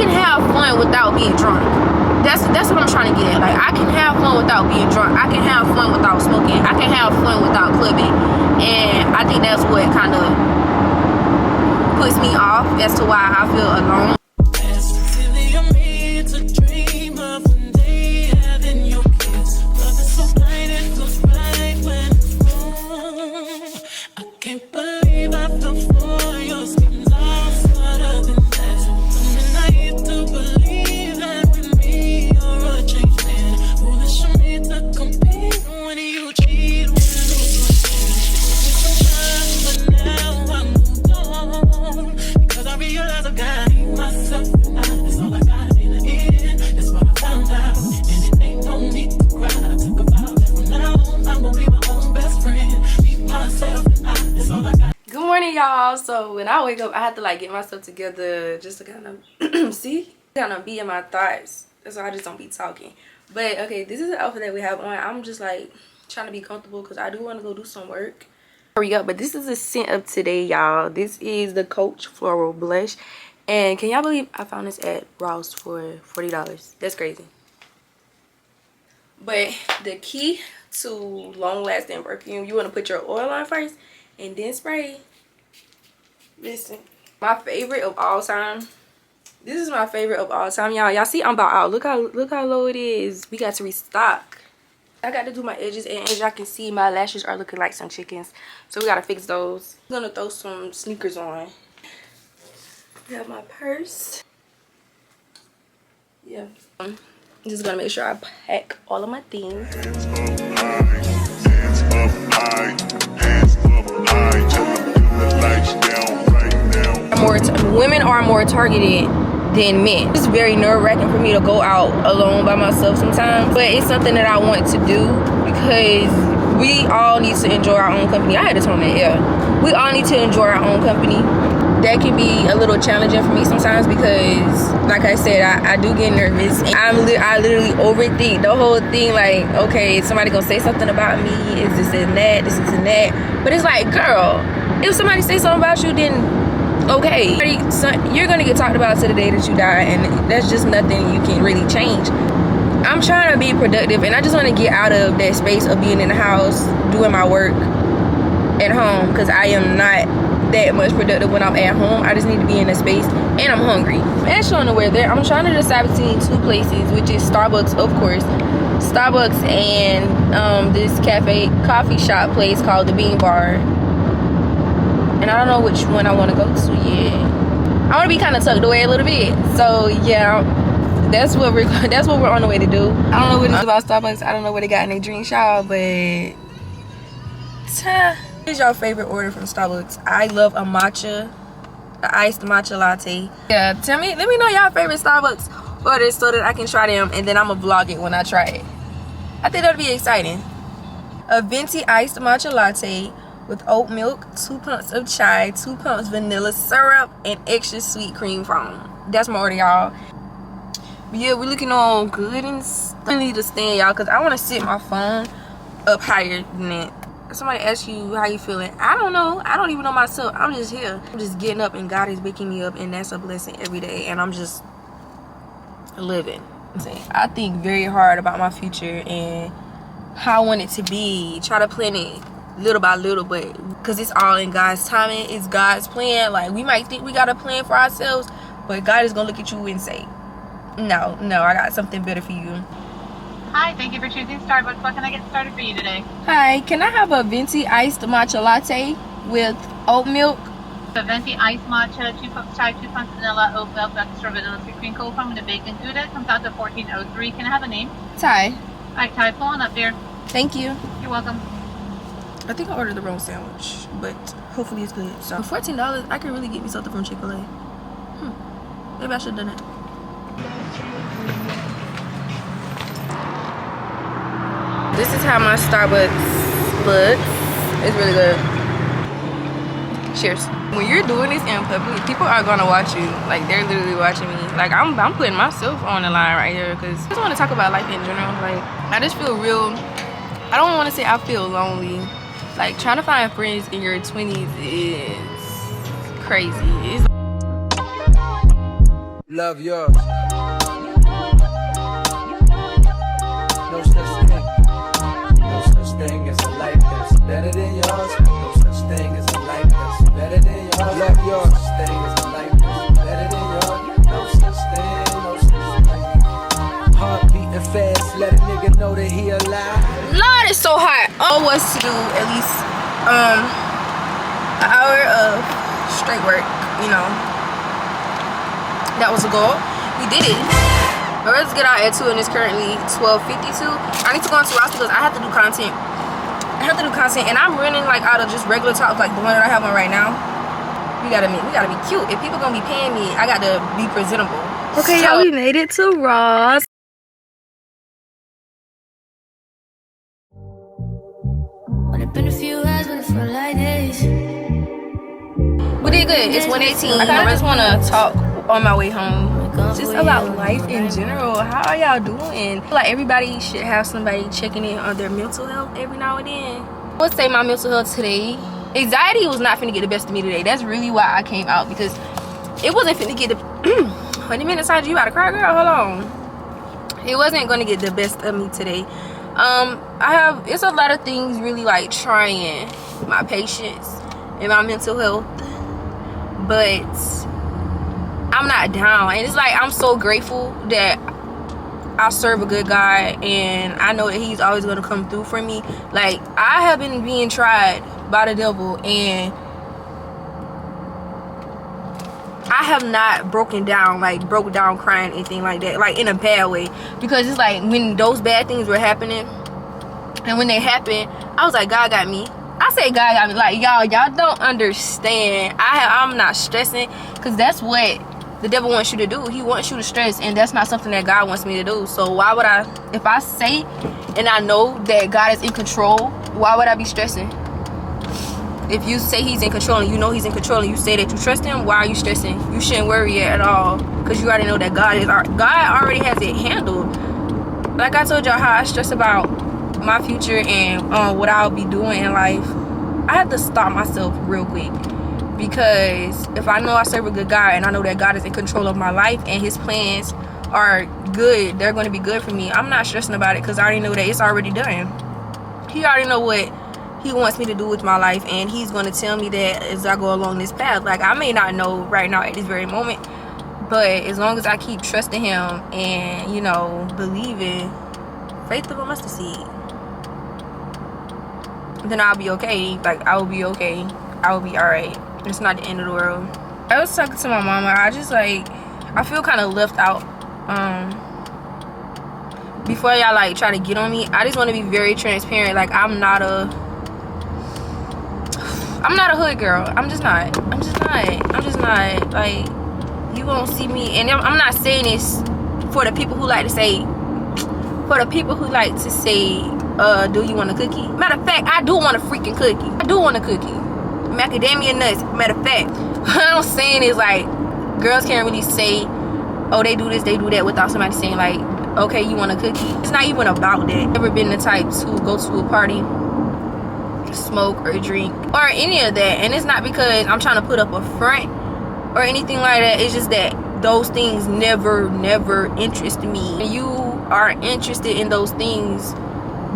can have fun without being drunk. That's what I'm trying to get at. Like, I can have fun without being drunk. I can have fun without smoking. I can have fun without clubbing. And I think that's what kind of puts me off as to why I feel alone. Y'all, so when I wake up I have to like get myself together just to kind of see, kind of be in my thoughts, so I just don't be talking. But okay, this is the outfit that we have on. I'm just like trying to be comfortable because I do want to go do some work. Hurry up. But this is the scent of today, y'all. This is the Coach Floral Blush, and can y'all believe I found this at Ross for $40? That's crazy. But the key to long-lasting perfume, you want to put your oil on first and then spray. Listen, my favorite of all time. This is my favorite of all time, y'all. Y'all see I'm about out. Look how low it is. We got to restock. I got to do my edges, and as y'all can see, my lashes are looking like some chickens, so we gotta fix those. I'm gonna throw some sneakers on. I have my purse. Yeah, I'm just gonna make sure I pack all of my things. Women are more targeted than men. It's very nerve-wracking for me to go out alone by myself sometimes, but it's something that I want to do because we all need to enjoy our own company. I had to tone that, yeah. We all need to enjoy our own company. That can be a little challenging for me sometimes because, like I said, I do get nervous. I literally overthink the whole thing. Like, okay, is somebody gonna say something about me? Is this and that? This and that? But it's like, girl, if somebody say something about you, then okay, you're gonna get talked about to the day that you die, and that's just nothing you can really change. I'm trying to be productive, and I just want to get out of that space of being in the house doing my work at home, because I am not that much productive when I'm at home. I just need to be in a space, and I'm hungry. And showing the weather, I'm trying to decide between two places, which is Starbucks, of course, Starbucks, and this coffee shop place called the Bean Bar. And I don't know which one I want to go to yet. I want to be kind of tucked away a little bit. So yeah, that's what we're on the way to do. I don't know what it's about Starbucks. I don't know what they got in their drink shop, but what is your favorite order from Starbucks? I love a iced matcha latte. Yeah, let me know y'all favorite Starbucks orders so that I can try them, and then I'm gonna vlog it when I try it. I think that'll be exciting. A venti iced matcha latte with oat milk, 2 pumps of chai, 2 pumps vanilla syrup, and extra sweet cream foam. That's my order, y'all. But yeah, we're looking all good and I need to stand, y'all, because I want to sit my phone up higher than that. Somebody asks you how you feeling. I don't know. I don't even know myself. I'm just here. I'm just getting up, and God is waking me up, and that's a blessing every day. And I'm just living. I think very hard about my future and how I want it to be. Try to plan it little by little, but because it's all in God's timing, it's God's plan. Like, we might think we got a plan for ourselves, but God is gonna look at you and say, no, I got something better for you. Hi, thank you for choosing Starbucks. What can I get started for you today? Hi, can I have a venti iced matcha latte with oat milk? A venti iced matcha, 2 cups chai, 2 pumps vanilla, oat milk, extra vanilla sweet cream cold foam, and a bacon gouda. Comes out to $14.03. Can I have a name? Ty. All right, Ty, pull on up, dear. Thank you. You're welcome. I think I ordered the wrong sandwich, but hopefully it's good. So for $14, I could really get me something from Chick-fil-A. Maybe I should have done it. This is how my Starbucks looks. It's really good. Cheers. When you're doing this in public, people are gonna watch you. Like, they're literally watching me. Like, I'm putting myself on the line right here because I just want to talk about life in general. Like, I just feel real. I don't want to say I feel lonely. Like, trying to find friends in your 20s is crazy. It's love yours. No such thing. No such thing as a life that's better than yours. No such thing as a life that's better than yours. Love yours. No such thing as a life that's better than yours. No such thing, no such thing. Heart beating fast, let a nigga know that he alive. Lord, it's so hot. All was to do at least an hour of straight work, you know. That was a goal. We did it. But let's get out at 2 and it's currently 12:52. I need to go into Ross because I have to do content. And I'm running like out of just regular tops like the one that I have on right now. We gotta be cute. If people gonna be paying me, I gotta be presentable. Okay, y'all, we made it to Ross. Been a few hours, but it felt like days. We did good. It's 1:18. I kinda just wanna talk on my way home. Just about life in general. How are y'all doing? Like everybody should have somebody checking in on their mental health every now and then. I would say my mental health today, anxiety was not finna get the best of me today. That's really why I came out, because it wasn't finna get the wait a minute, Sandra, you about to cry, girl? Hold on. It wasn't gonna get the best of me today. It's a lot of things really like trying my patience and my mental health, but I'm not down. And it's like I'm so grateful that I serve a good God and I know that he's always going to come through for me. Like, I have been being tried by the devil and I have not broke down crying, anything like that, like in a bad way, because it's like when those bad things were happening and when they happened, I was like, God got me. I say God got me. Like, y'all don't understand. I'm not stressing, because that's what the devil wants you to do. He wants you to stress, and that's not something that God wants me to do. So why would I, if I say and I know that God is in control, why would I be stressing? If you say he's in control and you know he's in control and you say that you trust him, why are you stressing? You shouldn't worry at all, because you already know that God already has it handled. Like I told y'all how I stress about my future and what I'll be doing in life. I have to stop myself real quick, because if I know I serve a good God and I know that God is in control of my life and his plans are good, they're going to be good for me, I'm not stressing about it, because I already know that it's already done. He already know what he wants me to do with my life, and he's going to tell me that as I go along this path. Like, I may not know right now at this very moment, but as long as I keep trusting him and, you know, believing, faith of a mustard seed, then I'll be okay. Like, I will be okay. I will be alright. It's not the end of the world. I was talking to my mama. I feel kind of left out. Before y'all like try to get on me, I just want to be very transparent. Like, I'm not a hood girl. I'm just not. Like, you won't see me. And I'm not saying this for the people who like to say, do you want a cookie? Matter of fact, I do want a freaking cookie. Macadamia nuts. Matter of fact, what I'm saying is, like, girls can't really say, oh, they do this, they do that, without somebody saying, like, okay, you want a cookie? It's not even about that. I've never been the type to go to a party, smoke or drink or any of that, and it's not because I'm trying to put up a front or anything like that. It's just that those things never interest me. And you are interested in those things,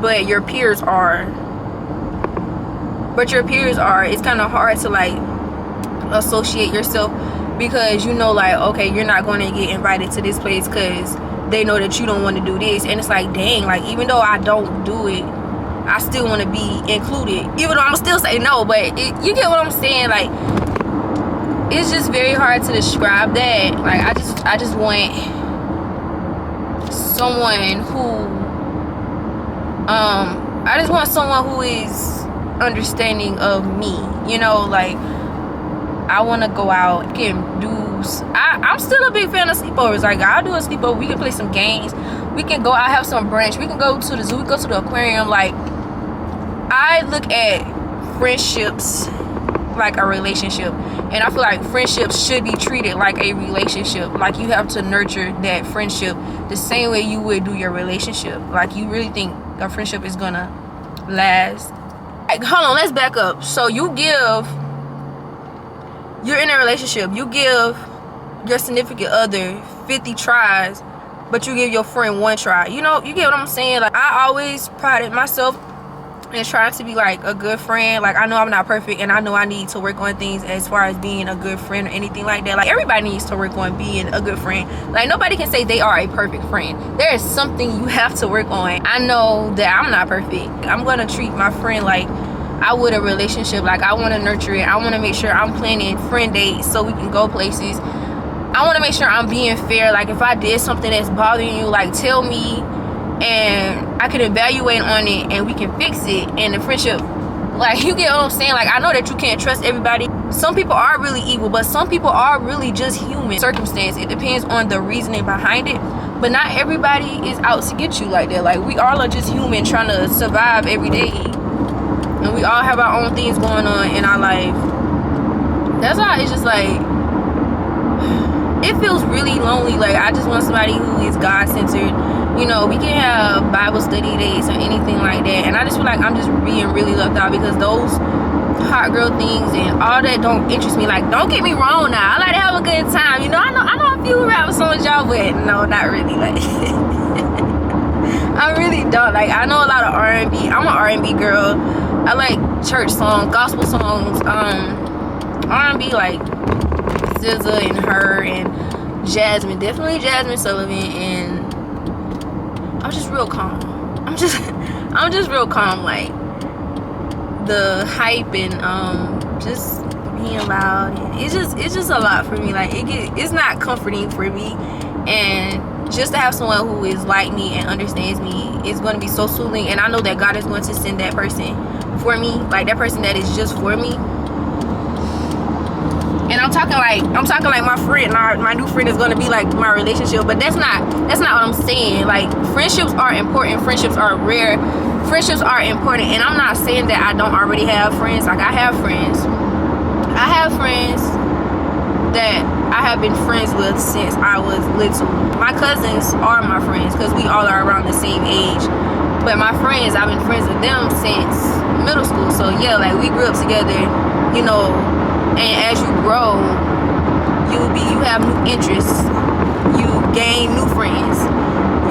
but your peers are. It's kind of hard to like associate yourself, because you know, like, okay, you're not going to get invited to this place because they know that you don't want to do this. And it's like, dang, like, even though I don't do it, I still want to be included, even though I'm still say no. But you get what I'm saying? Like, it's just very hard to describe that. Like, I just want someone who who is understanding of me, you know. Like, I want to go out and do. I'm still a big fan of sleepovers. Like, I'll do a sleepover. We can play some games. We can go out, have some brunch. We can go to the zoo. We can go to the aquarium. Like, I look at friendships like a relationship, and I feel like friendships should be treated like a relationship. Like, you have to nurture that friendship the same way you would do your relationship. Like, you really think a friendship is gonna last? Like, hold on, let's back up. So you're in a relationship, you give your significant other 50 tries, but you give your friend 1 try. You know, you get what I'm saying? Like, I always prided myself and trying to be like a good friend. Like, I know I'm not perfect, and I know I need to work on things as far as being a good friend or anything like that. Like, everybody needs to work on being a good friend. Like, nobody can say they are a perfect friend. There is something you have to work on. I know that I'm not perfect. I'm gonna treat my friend like I would a relationship. Like, I want to nurture it. I want to make sure I'm planning friend dates so we can go places. I want to make sure I'm being fair. Like, if I did something that's bothering you, like, tell me, and I can evaluate on it, and we can fix it. And the friendship, like, you get what I'm saying? Like, I know that you can't trust everybody. Some people are really evil, but some people are really just human. Circumstance, it depends on the reasoning behind it, but not everybody is out to get you like that. Like, we all are just human trying to survive every day, and we all have our own things going on in our life. That's why it's just like, it feels really lonely. Like, I just want somebody who is God-centered. You know, we can have Bible study days or anything like that, and I just feel like I'm just being really left out, because those hot girl things and all that don't interest me. Like, don't get me wrong now, I like to have a good time. You know, I know a few rap songs, y'all, but no, not really. Like, I really don't. Like, I know a lot of R&B. I'm an R&B girl. I like church songs, gospel songs, R&B, like SZA and her and Jasmine, definitely Jasmine Sullivan. And I'm just real calm. I'm just real calm. Like, the hype and just being loud, it's just a lot for me. Like, it's not comforting for me, and just to have someone who is like me and understands me is going to be so soothing. And I know that God is going to send that person for me, like that person that is just for me. And I'm talking like my friend, my new friend is gonna be like my relationship, but that's not what I'm saying. Like, friendships are important, friendships are rare, friendships are important, and I'm not saying that I don't already have friends. Like, I have friends that I have been friends with since I was little. My cousins are my friends because we all are around the same age, but my friends, I've been friends with them since middle school. So yeah, like, we grew up together, you know. And as you grow, you have new interests, you gain new friends,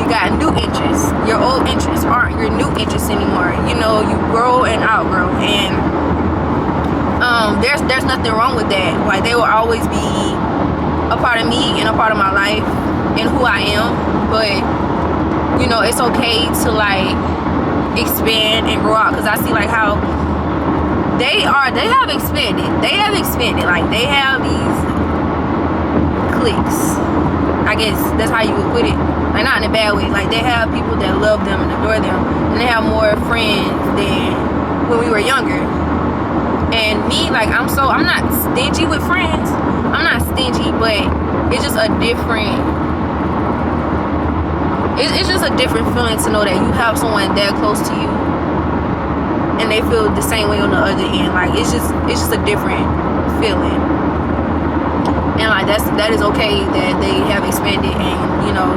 you got new interests. Your old interests aren't your new interests anymore. You know, you grow and outgrow, and there's nothing wrong with that. Like, they will always be a part of me and a part of my life and who I am. But, you know, it's okay to, like, expand and grow out, because I see, like, how they have expanded. Like, they have these cliques, I guess that's how you would put it. Like, not in a bad way. Like, they have people that love them and adore them, and they have more friends than when we were younger. And me, like, I'm not stingy with friends. I'm not stingy, but it's just a different feeling to know that you have someone that close to you and they feel the same way on the other end. Like, it's just a different feeling. And like, that is okay that they have expanded and, you know,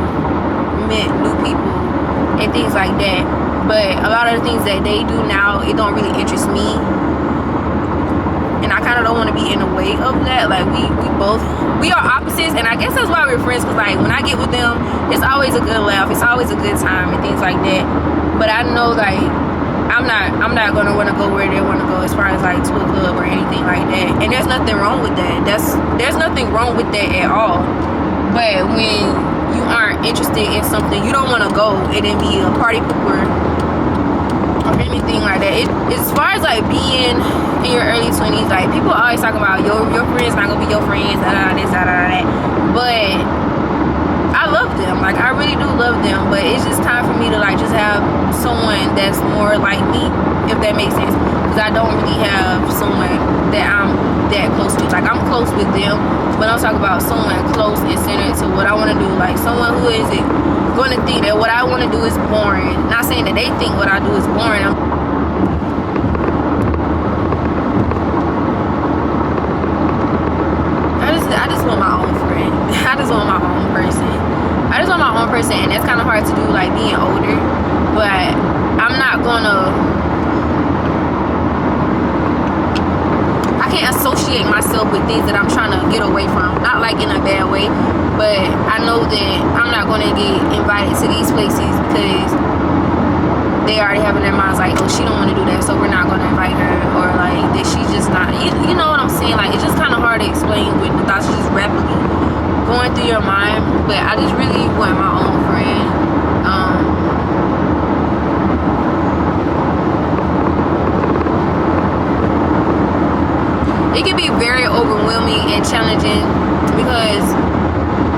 met new people and things like that. But a lot of the things that they do now, it don't really interest me, and I kind of don't want to be in the way of that. Like, we are opposites, and I guess that's why we're friends, because like, when I get with them, it's always a good laugh, it's always a good time and things like that. But I know, like, I'm not gonna want to go where they want to go as far as like to a club or anything like that. And there's nothing wrong with that. There's nothing wrong with that at all. But when you aren't interested in something, you don't want to go and then be a party pooper or anything like that. As far as like being in your early 20s, like, people always talk about your friends not gonna be your friends, this, that. But I love them. Like, I really do love them, but it's just time for me to, like, just have someone that's more like me, if that makes sense, because I don't really have someone that I'm that close to. Like, I'm close with them, but I'm talking about someone close and centered to what I want to do. Like, someone who isn't going to think that what I want to do is boring. Not saying that they think what I do is boring. I just want my own friend. I just want my own person. I just want my own person, and that's kind of hard to do, like, being older. But I'm not gonna, I I can't associate myself with things that I'm trying to get away from. Not like in a bad way, but I know that I'm not going to get invited to these places because they already have in their minds like, oh, she don't want to do that, so we're not going to invite her, or like that she's just not, you know what I'm saying? Like, it's just kind of hard to explain when the thoughts are just rapidly going through your mind. But I just really want my own friend. It can be very overwhelming and challenging because,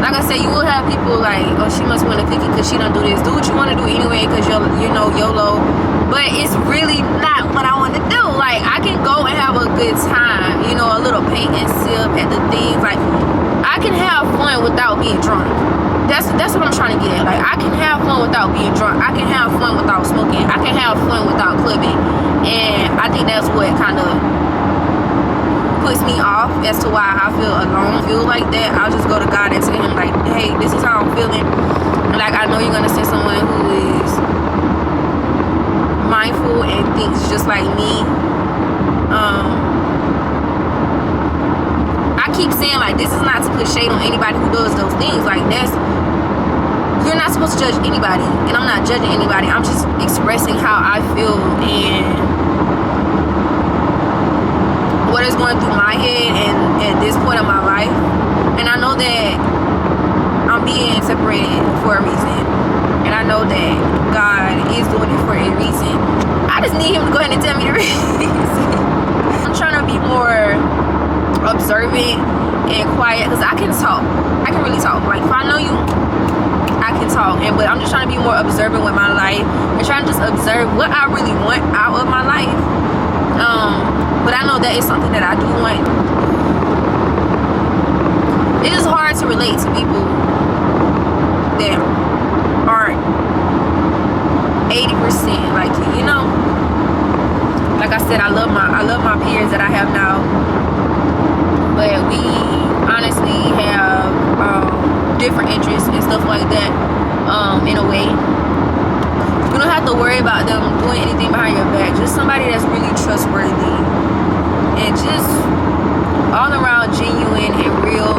like I said, you will have people like, oh, she must want to pick it because she don't do this. Do what you want to do anyway because you're, you know, YOLO. But it's really not what I want to do. Like, I can go and have a good time, you know, a little paint and sip at the things. Like, I can have fun without being drunk. That's what I'm trying to get at. Like, I can have fun without being drunk. I can have fun without smoking. I can have fun without clubbing. And I think that's what kind of puts me off as to why I feel alone, feel like that. I'll just go to God and tell him like, hey, this is how I'm feeling. Like, I know you're gonna send someone who is mindful and thinks just like me. I keep saying like, this is not to put shade on anybody who does those things. Like, you're not supposed to judge anybody, and I'm not judging anybody. I'm just expressing how I feel and what is going through my head and at this point of my life. And I know that I'm being separated for a reason, and I know that God is doing it for a reason. I just need him to go ahead and tell me the reason. I'm trying to be more observant and quiet because I can talk. I can really talk. Like, if I know you, I can talk. But I'm just trying to be more observant with my life and trying to just observe what I really want out of my life. But I know that it's something that I do want. It is hard to relate to people that aren't 80%. Like, you know, like I said, I love my peers that I have now, but we honestly have different interests and stuff like that. In a way, you don't have to worry about them doing anything behind your back. Just somebody that's really trustworthy and just all around genuine and real.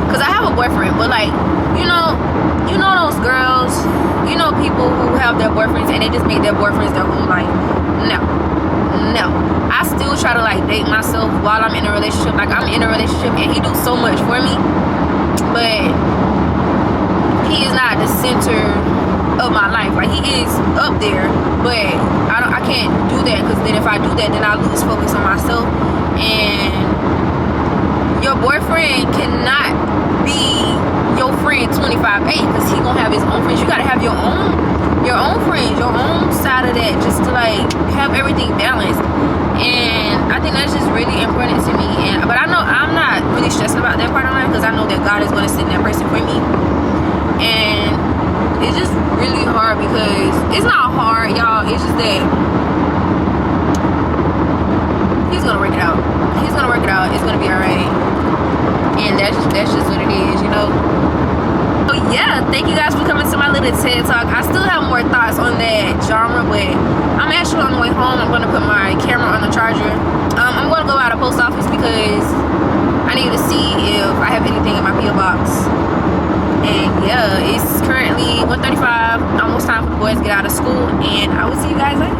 Cause I have a boyfriend, but like, you know those girls, you know, people who have their boyfriends and they just make their boyfriends their whole life. No, I still try to like date myself while I'm in a relationship. Like, I'm in a relationship and he do so much for me, but he is not the center of my life. Like, he is up there, but I can't do that, because then if I do that, then I lose focus on myself. And your boyfriend cannot be your friend 25/8, because he gonna have his own friends. You gotta have your own friends, your own side of that, just to like have everything balanced. And I think that's just really important to me. But I know I'm not really stressing about that part of life, because I know that God is going to send that person for me. And it's just really hard, because it's not hard, y'all. It's just that he's gonna work it out. He's gonna work it out. It's gonna be alright. And that's just what it is, you know. So yeah, thank you guys for coming to my little TED Talk. I still have more thoughts on that genre, but I'm actually on the way home. I'm gonna put my camera on the charger. I'm gonna go out of post office because I need to see if I have anything in my PO box. And yeah, it's currently 1:35, almost time for the boys to get out of school, and I will see you guys later.